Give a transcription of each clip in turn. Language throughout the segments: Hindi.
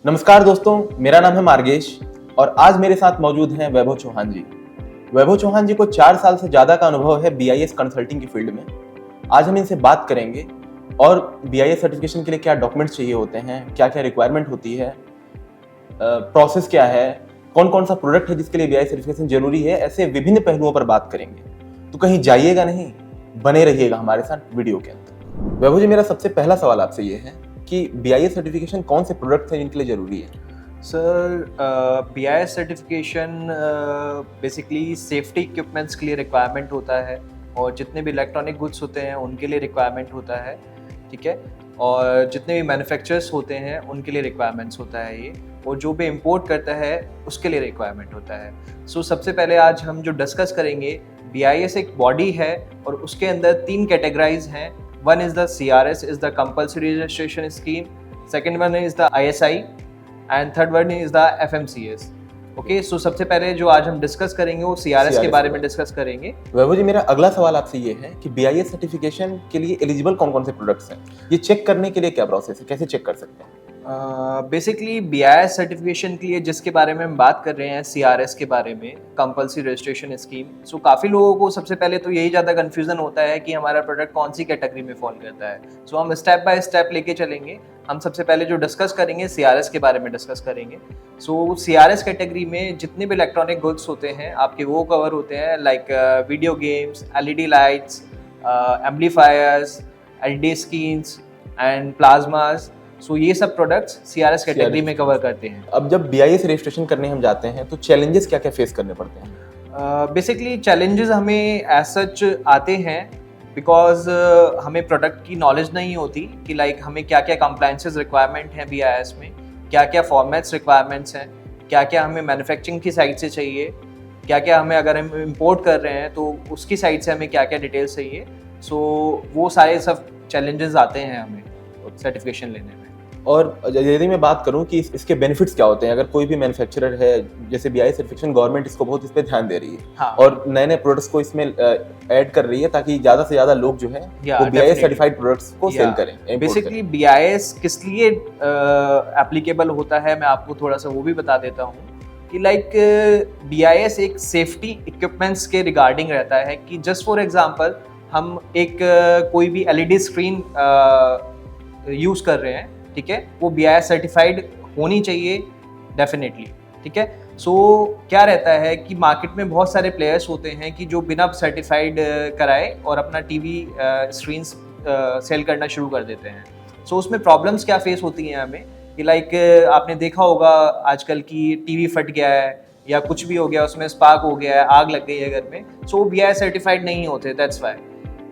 नमस्कार दोस्तों, मेरा नाम है मार्गेश और आज मेरे साथ मौजूद हैं वैभव चौहान जी। वैभव चौहान जी को 4 साल से ज़्यादा का अनुभव है बीआईएस कंसल्टिंग की फील्ड में। आज हम इनसे बात करेंगे और बीआईएस सर्टिफिकेशन के लिए क्या डॉक्यूमेंट्स चाहिए होते हैं, क्या क्या रिक्वायरमेंट होती है, प्रोसेस क्या है, कौन कौन सा प्रोडक्ट है जिसके लिए बीआईएस सर्टिफिकेशन जरूरी है, ऐसे विभिन्न पहलुओं पर बात करेंगे। तो कहीं जाइएगा नहीं, बने रहिएगा हमारे साथ वीडियो के अंदर। वैभव जी, मेरा सबसे पहला सवाल आपसे ये है कि बीआईएस सर्टिफिकेशन कौन से प्रोडक्ट्स हैं जिनके लिए जरूरी है? Sir, BIS certification basically safety equipments के लिए रिक्वायरमेंट होता है और जितने भी इलेक्ट्रॉनिक गुड्स होते हैं उनके लिए रिक्वायरमेंट होता है, ठीक है। और जितने भी मैन्युफैक्चरर्स होते हैं उनके लिए रिक्वायरमेंट्स होता है ये, और जो भी इंपोर्ट करता है उसके लिए रिक्वायरमेंट होता है। सो सबसे पहले आज हम जो डिस्कस करेंगे, BIS एक बॉडी है और उसके अंदर 3 कैटेगराइज हैं। One is the CRS, is the compulsory registration scheme. Second one is the ISI, and third one is the FMCS. Okay, so सबसे पहले जो आज हम डिस्कस करेंगे वो CRS के बारे में डिस्कस करेंगे। वैभव जी, मेरा अगला सवाल आपसे ये है कि BIS सर्टिफिकेशन के लिए एलिजिबल कौन कौन से प्रोडक्ट्स हैं? ये चेक करने के लिए क्या प्रोसेस है, कैसे चेक कर सकते हैं? बेसिकली BIS सर्टिफिकेशन के लिए जिसके बारे में हम बात कर रहे हैं, CRS के बारे में, कंपल्सरी रजिस्ट्रेशन स्कीम। सो काफ़ी लोगों को सबसे पहले तो यही ज़्यादा कन्फ्यूज़न होता है कि हमारा प्रोडक्ट कौन सी कैटेगरी में फॉल करता है। सो हम स्टेप बाय स्टेप लेके चलेंगे। हम सबसे पहले जो डिस्कस करेंगे CRS के बारे में डिस्कस करेंगे। सो CRS कैटेगरी में जितने भी इलेक्ट्रॉनिक गुड्स होते हैं आपके वो कवर होते हैं, like video games, LED lights, amplifiers, LED screens and plasmas. So ये सब प्रोडक्ट्स CRS कैटेगरी में कवर करते हैं। अब जब BIS रजिस्ट्रेशन करने हम जाते हैं तो चैलेंजेस क्या क्या फेस करने पड़ते हैं? बेसिकली चैलेंजेस हमें एज सच आते हैं बिकॉज हमें प्रोडक्ट की नॉलेज नहीं होती कि लाइक हमें क्या क्या कंप्लायंसेस रिक्वायरमेंट हैं BIS में, क्या क्या फॉर्मेट्स रिक्वायरमेंट्स हैं, क्या क्या हमें मैन्युफैक्चरिंग की साइड से चाहिए, क्या क्या हमें अगर हम इंपोर्ट कर रहे हैं तो उसकी साइड से हमें क्या क्या डिटेल्स चाहिए। सो वो सारे सब चैलेंजेस आते हैं हमें सर्टिफिकेशन लेने में। और यदि मैं बात करूं कि इसके बेनिफिट्स क्या होते हैं, अगर कोई भी मैन्युफैक्चरर है, जैसे BIS सर्टिफिकेशन गवर्नमेंट इसको बहुत इस पे ध्यान दे रही है, हाँ। और नए नए प्रोडक्ट्स को इसमें ऐड कर रही है ताकि ज्यादा से ज्यादा लोग जो है वो BIS सर्टिफाइड प्रोडक्ट्स को सेल करें। बेसिकली BIS किस लिए एप्लीकेबल होता है मैं आपको थोड़ा सा वो भी बता देता हूँ कि लाइक BIS एक सेफ्टी इक्विपमेंट्स के रिगार्डिंग रहता है कि जस्ट फॉर एग्जांपल हम एक कोई भी LED स्क्रीन यूज कर रहे हैं, ठीक है, वो BIS सर्टिफाइड होनी चाहिए डेफिनेटली, ठीक है। सो क्या रहता है कि मार्केट में बहुत सारे प्लेयर्स होते हैं कि जो बिना सर्टिफाइड कराए और अपना टीवी स्क्रीन्स सेल करना शुरू कर देते हैं। सो उसमें प्रॉब्लम्स क्या फेस होती हैं हमें कि लाइक आपने देखा होगा आजकल की टीवी फट गया है या कुछ भी हो गया, उसमें स्पार्क हो गया है, आग लग गई है घर में, सो BIS सर्टिफाइड नहीं होते। दैट्स वाई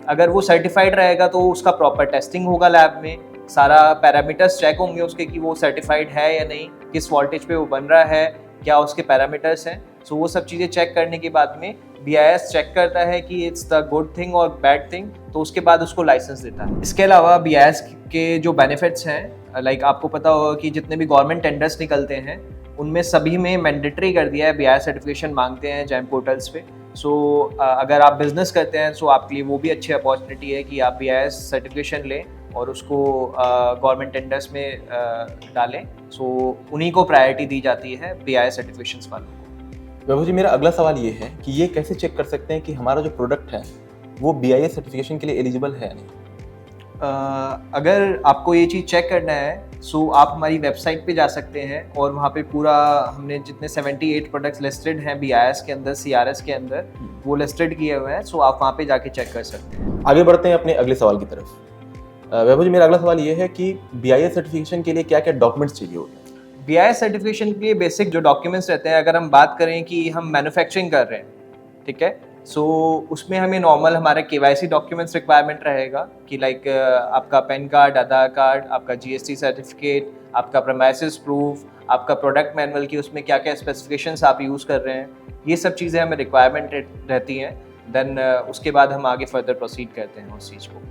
अगर वो सर्टिफाइड रहेगा तो उसका प्रॉपर टेस्टिंग होगा लैब में, सारा पैरामीटर्स चेक होंगे उसके कि वो सर्टिफाइड है या नहीं, किस वोल्टेज पे वो बन रहा है, क्या उसके पैरामीटर्स हैं। सो वो सब चीज़ें चेक करने के बाद में BIS चेक करता है कि इट्स द गुड थिंग और बैड थिंग, तो उसके बाद उसको लाइसेंस देता है। इसके अलावा BIS के जो बेनिफिट्स हैं, लाइक आपको पता होगा कि जितने भी गवर्नमेंट टेंडर्स निकलते हैं उनमें सभी में मैंडेटरी कर दिया है, BIS सर्टिफिकेशन मांगते हैं जैम पोर्टल्स पे। सो अगर आप बिजनेस करते हैं तो आपके लिए वो भी अच्छी अपॉर्चुनिटी है कि आप BIS सर्टिफिकेशन लें और उसको गवर्नमेंट टेंडर्स में डालें। सो उन्हीं को प्रायोरिटी दी जाती है BIS सर्टिफिकेशंस वालों को। वैभव जी, मेरा अगला सवाल ये है कि ये कैसे चेक कर सकते हैं कि हमारा जो प्रोडक्ट है वो BIS सर्टिफिकेशन के लिए एलिजिबल है या नहीं? अगर आपको ये चीज़ चेक करना है सो आप हमारी वेबसाइट पे जा सकते हैं और वहाँ पे पूरा हमने जितने 78 प्रोडक्ट्स लिस्टेड हैं BIS के अंदर, CRS के अंदर, वो लिस्टेड किए हुए हैं। सो आप वहाँ पे जाके चेक कर सकते हैं। आगे बढ़ते हैं अपने अगले सवाल की तरफ। वैभव जी, मेरा अगला सवाल ये है कि BIS सर्टिफिकेशन के लिए क्या क्या डॉक्यूमेंट्स चाहिए होते हैं? BIS सर्टिफिकेशन के लिए बेसिक जो डॉक्यूमेंट्स रहते हैं, अगर हम बात करें कि हम मैन्युफैक्चरिंग कर रहे हैं, ठीक है, सो उसमें हमें नॉर्मल हमारा KYC डॉक्यूमेंट्स रिक्वायरमेंट रहेगा कि लाइक आपका पैन कार्ड, आधार कार्ड, आपका GST सर्टिफिकेट, आपका प्रेमाइसिस प्रूफ, आपका प्रोडक्ट मैनुअल की उसमें क्या क्या स्पेसिफिकेशंस आप यूज़ कर रहे हैं, ये सब चीज़ें हमें रिक्वायरमेंट रहती हैं। देन उसके बाद हम आगे फर्दर प्रोसीड करते हैं उस चीज़ को।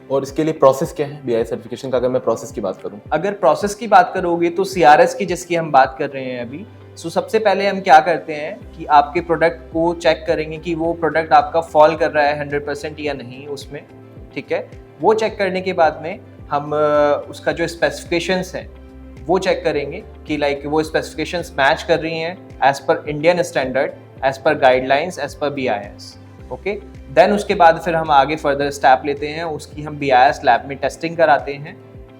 और इसके लिए प्रोसेस क्या है BIS सर्टिफिकेशन का? अगर मैं प्रोसेस की बात करूं, अगर प्रोसेस की बात करोगे तो CRS की जिसकी हम बात कर रहे हैं अभी, सो सबसे पहले हम क्या करते हैं कि आपके प्रोडक्ट को चेक करेंगे कि वो प्रोडक्ट आपका फॉल कर रहा है 100% या नहीं उसमें, ठीक है। वो चेक करने के बाद में हम उसका जो स्पेसिफिकेशंस हैं वो चेक करेंगे कि लाइक वो स्पेसिफिकेशंस मैच कर रही हैं as per Indian standard, as per guidelines, as per BIS। Okay, then उसके बाद फिर हम आगे फर्दर स्टेप लेते हैं, उसकी हम BIS लैब में टेस्टिंग कराते हैं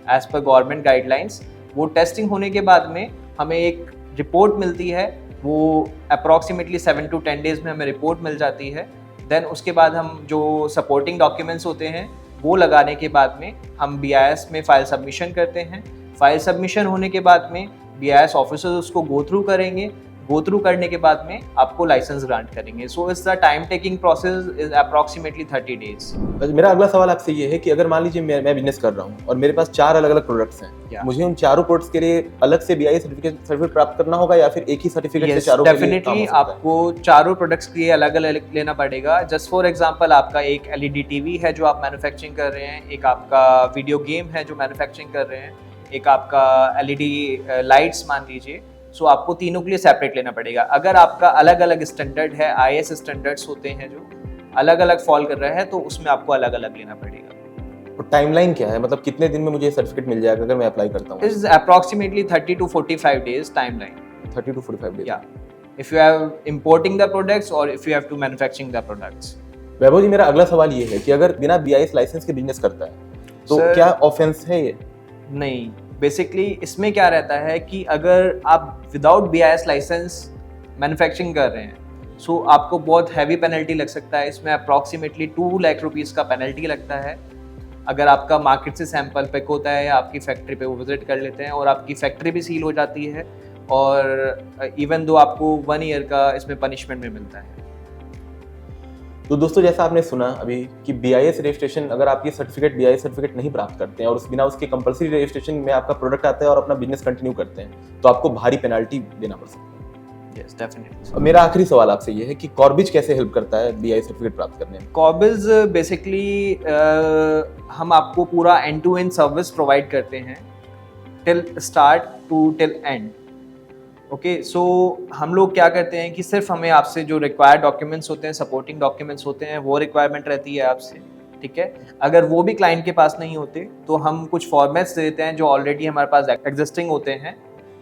एज पर गवर्नमेंट गाइडलाइंस। वो टेस्टिंग होने के बाद में हमें एक रिपोर्ट मिलती है, वो अप्रॉक्सीमेटली 7 to 10 डेज में हमें रिपोर्ट मिल जाती है। देन उसके बाद हम जो सपोर्टिंग डॉक्यूमेंट्स होते हैं वो लगाने के बाद में हम BIS में फाइल सबमिशन करते हैं। फाइल सबमिशन होने के बाद में BIS ऑफिसर्स उसको गो थ्रू करेंगे, गो थ्रू करने के बाद में आपको लाइसेंस ग्रांट करेंगे। So it's the time taking process is approximately 30 days. मेरा अगला सवाल आपसे ये है कि अगर मान लीजिए मैं बिजनेस कर रहा हूँ और मेरे पास 4 अलग अलग प्रोडक्ट्स हैं, मुझे उन चारों प्रोडक्ट्स के लिए अलग से BIS सर्टिफिकेट प्राप्त करना होगा या फिर एक ही सर्टिफिकेट से चारों के लिए काम हो डेफिनेटली सकता है? आपको चारों प्रोडक्ट्स के लिए अलग अलग लेना पड़ेगा। जस्ट फॉर एग्जांपल आपका एक LED टीवी है जो आप मैन्युफैक्चरिंग कर रहे हैं, एक आपका वीडियो गेम है जो मैन्युफैक्चरिंग कर रहे हैं, एक आपका LED लाइट्स मान लीजिए। सो आपको तीनों के लिए सेपरेट लेना पड़ेगा। अगर आपका अलग अलग स्टैंडर्ड है, IS स्टैंडर्ड्स होते हैं जो अलग अलग फॉल कर रहा है, तो उसमें आपको अलग अलग लेना पड़ेगा। और टाइमलाइन क्या है, मतलब कितने दिन में मुझे सर्टिफिकेट मिल जाएगा अगर मैं अप्लाई करता हूँ? Is approximately 30 to 45 days timeline. 30 to 45 days. या if you have importing the products और if you have to manufacturing the products. Vaibhav ji, मेरा अगला सवाल ये है कि अगर बिना BIS लाइसेंस के बिजनेस करता है तो Sir, क्या ऑफेंस है ये? नहीं, बेसिकली इसमें क्या रहता है कि अगर आप विदाउट BIS लाइसेंस मैन्युफैक्चरिंग कर रहे हैं, सो आपको बहुत हैवी पेनल्टी लग सकता है। इसमें अप्रॉक्सीमेटली 2 लाख रुपीज़ का पेनल्टी लगता है। अगर आपका मार्केट से सैंपल पिक होता है या आपकी फैक्ट्री पे वो विजिट कर लेते हैं और आपकी फैक्ट्री भी सील हो जाती है, और इवन दो आपको 1 ईयर का इसमें पनिशमेंट भी मिलता है। तो दोस्तों, जैसा आपने सुना अभी कि BIS रजिस्ट्रेशन, अगर आप ये सर्टिफिकेट BIS सर्टिफिकेट नहीं प्राप्त करते हैं और उस बिना उसके कंपलसरी रजिस्ट्रेशन में आपका प्रोडक्ट आता है और अपना बिजनेस कंटिन्यू करते हैं, तो आपको भारी पेनल्टी देना पड़ सकता है। Yes, definitely. और मेरा आखिरी सवाल आपसे ये है कि कॉर्बिज कैसे हेल्प करता है BIS सर्टिफिकेट प्राप्त करने में? कॉर्बिज बेसिकली हम आपको पूरा end to end service provide करते हैं, till start to till end. Okay, so हम लोग क्या करते हैं कि सिर्फ हमें आपसे जो रिक्वायर्ड डॉक्यूमेंट्स होते हैं, सपोर्टिंग डॉक्यूमेंट्स होते हैं, वो रिक्वायरमेंट रहती है आपसे, ठीक है। अगर वो भी क्लाइंट के पास नहीं होते तो हम कुछ फॉर्मेट्स देते हैं जो ऑलरेडी हमारे पास एग्जिस्टिंग होते हैं।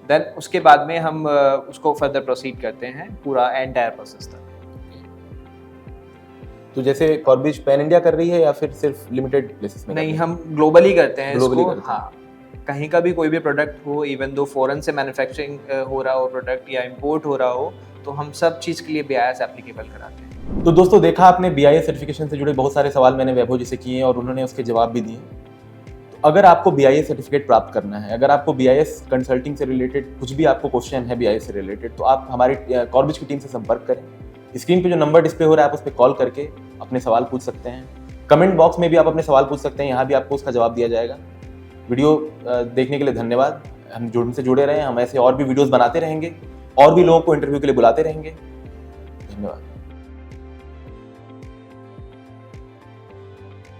देन उसके बाद में हम उसको फर्दर प्रोसीड करते हैं पूरा एंटायर प्रोसेस तक। तो जैसे कॉर्बिज पैन इंडिया कर रही है या फिर सिर्फ लिमिटेड प्लेसेस में? नहीं, हम ग्लोबली करते हैं Globally इसको। करते हैं। हाँ, कहीं का भी कोई भी प्रोडक्ट हो, इवन दो फॉरेन से मैन्युफैक्चरिंग हो रहा हो प्रोडक्ट या इंपोर्ट हो रहा हो, तो हम सब चीज़ के लिए BIS एप्लीकेबल कराते हैं। तो दोस्तों, देखा आपने BIS सर्टिफिकेशन से जुड़े बहुत सारे सवाल मैंने वैभव जी से किए हैं और उन्होंने उसके जवाब भी दिए। तो अगर आपको BIS सर्टिफिकेट प्राप्त करना है, अगर आपको BIS कंसल्टिंग से रिलेटेड कुछ भी आपको क्वेश्चन है BIS से रिलेटेड, तो आप हमारी कॉर्बिज की टीम से संपर्क करें। स्क्रीन पे जो नंबर डिस्प्ले हो रहा है, आप उस पर कॉल करके अपने सवाल पूछ सकते हैं। कमेंट बॉक्स में भी आप अपने सवाल पूछ सकते हैं, यहाँ भी आपको उसका जवाब दिया जाएगा। वीडियो देखने के लिए धन्यवाद। हम हमसे जुड़े रहें, हम ऐसे और भी वीडियोस बनाते रहेंगे और भी लोगों को इंटरव्यू के लिए बुलाते रहेंगे। धन्यवाद।